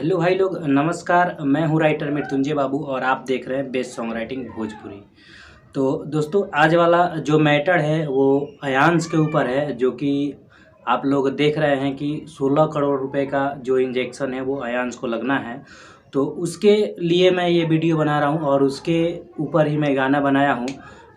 Hello भाई लोग, नमस्कार। मैं हूँ राइटर मृत्युंजय बाबू और आप देख रहे हैं बेस्ट सॉन्ग राइटिंग भोजपुरी। तो दोस्तों, आज वाला जो मैटर है वो अयांश के ऊपर है, जो कि आप लोग देख रहे हैं कि 16 करोड़ रुपए का जो इंजेक्शन है वो अयांश को लगना है। तो उसके लिए मैं ये वीडियो बना रहा हूँ और उसके ऊपर ही मैं गाना बनाया हूँ,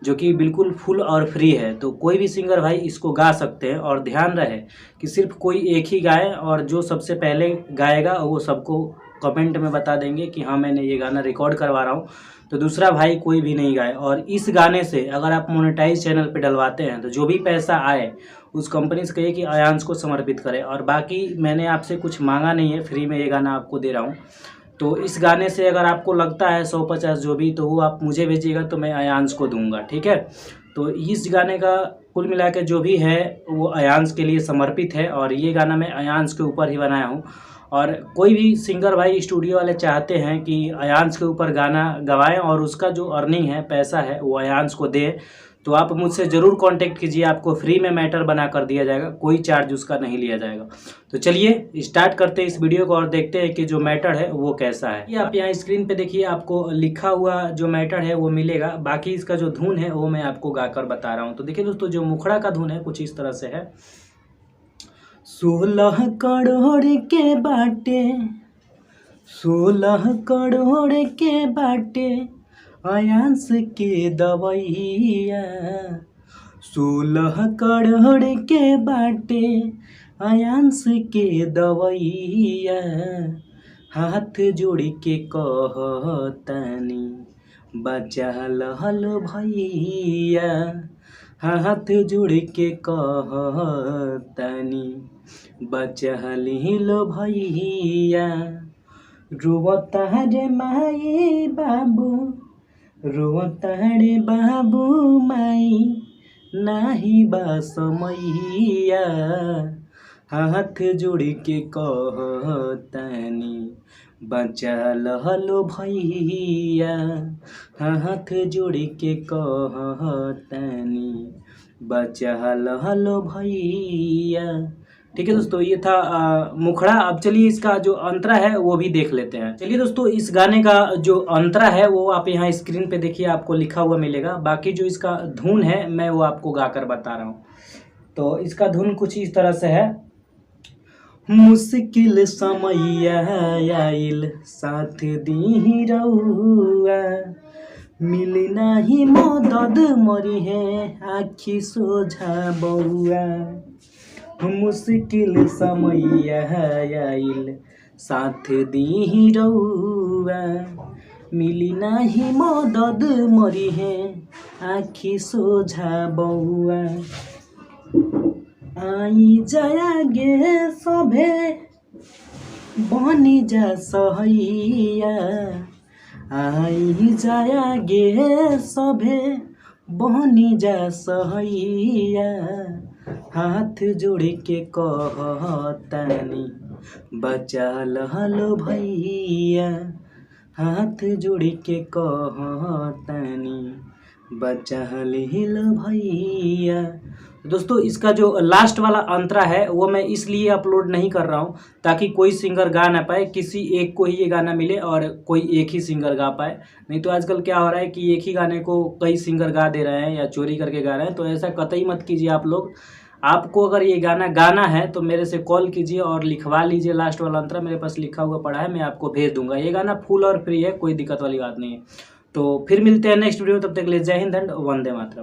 जो कि बिल्कुल फुल और फ्री है। तो कोई भी सिंगर भाई इसको गा सकते हैं और ध्यान रहे कि सिर्फ कोई एक ही गाए और जो सबसे पहले गाएगा वो सबको कमेंट में बता देंगे कि हाँ मैंने ये गाना रिकॉर्ड करवा रहा हूँ। तो दूसरा भाई कोई भी नहीं गाए। और इस गाने से अगर आप मोनेटाइज चैनल पे डलवाते हैं तो जो भी पैसा आए उस कंपनी से कहिए कि अयांश को समर्पित करें। और बाकी मैंने आपसे कुछ मांगा नहीं है, फ्री में ये गाना आपको दे रहा हूँ। तो इस गाने से अगर आपको लगता है 150 जो भी, तो वो आप मुझे भेजिएगा तो मैं अयांश को दूंगा, ठीक है। तो इस गाने का कुल मिला के जो भी है वो अयांश के लिए समर्पित है और ये गाना मैं अयांश के ऊपर ही बनाया हूँ। और कोई भी सिंगर भाई, स्टूडियो वाले चाहते हैं कि अयांश के ऊपर गाना गवाएं और उसका जो अर्निंग है, पैसा है, वो अयांश को दें, तो आप मुझसे ज़रूर कांटेक्ट कीजिए। आपको फ्री में मैटर बना कर दिया जाएगा, कोई चार्ज उसका नहीं लिया जाएगा। तो चलिए स्टार्ट करते हैं इस वीडियो को और देखते हैं कि जो मैटर है वो कैसा है। ये आप यहाँ स्क्रीन पे देखिए, आपको लिखा हुआ जो मैटर है वो मिलेगा। बाकी इसका जो धुन है वो मैं आपको गाकर बता रहा हूँ। तो देखिए दोस्तों, जो मुखड़ा का धुन है कुछ इस तरह से है। 16 करोड़ के बाटे, 16 करोड़ के बाटे अयांश के दवैया, 16 करोड़ के बाटे अयांश के दवैया, हाथ जोड़ के कहतानी बचा लहल भैया, हाथ जोड़ के कहतानी बचा लिहल भैया, रोवता रे माई बाबू, रोवता रे बाबू माई, नाही बा समैया, हाथ जोड़ के कहतानी बचा लहलो भैया, हाथ जोड़ के कहतानी बचा लहलो भैया। ठीक है दोस्तों, ये था मुखड़ा। अब चलिए इसका जो अंतरा है वो भी देख लेते हैं। चलिए दोस्तों, इस गाने का जो अंतरा है वो आप यहाँ स्क्रीन पे देखिए, आपको लिखा हुआ मिलेगा। बाकी जो इसका धुन है मैं वो आपको गाकर बता रहा हूँ। तो इसका धुन कुछ इस तरह से है। मुश्किल समैया आइल साथ दी रउआ, मिली नाही मदद मरी है आखी सोझा बउआ, मुश्किल समैया आइल साथ दी रउआ, मिली नाही मदद मरी है आखी सोझा बउआ, आई जाया गे सभे बनी जा सहैया, आई जाया गे सभे बनी जा सहैया, हाथ जोड़ के कहतानी बचा लहलो भैया, हाथ जोड़ के कहतानी बचा लिहल भैया। दोस्तों, इसका जो लास्ट वाला अंतरा है वो मैं इसलिए अपलोड नहीं कर रहा हूँ ताकि कोई सिंगर गा ना पाए, किसी एक को ही ये गाना मिले और कोई एक ही सिंगर गा पाए। नहीं तो आजकल क्या हो रहा है कि एक ही गाने को कई सिंगर गा दे रहे हैं या चोरी करके गा रहे हैं। तो ऐसा कतई मत कीजिए आप लोग। आपको अगर ये गाना गाना है तो मेरे से कॉल कीजिए और लिखवा लीजिए। लास्ट वाला अंतरा मेरे पास लिखा हुआ पड़ा है, मैं आपको भेज दूंगा। ये गाना फुल और फ्री है, कोई दिक्कत वाली बात नहीं है। तो फिर मिलते हैं नेक्स्ट वीडियो, तब तक के लिए जय हिंद एंड वंदे मातरम।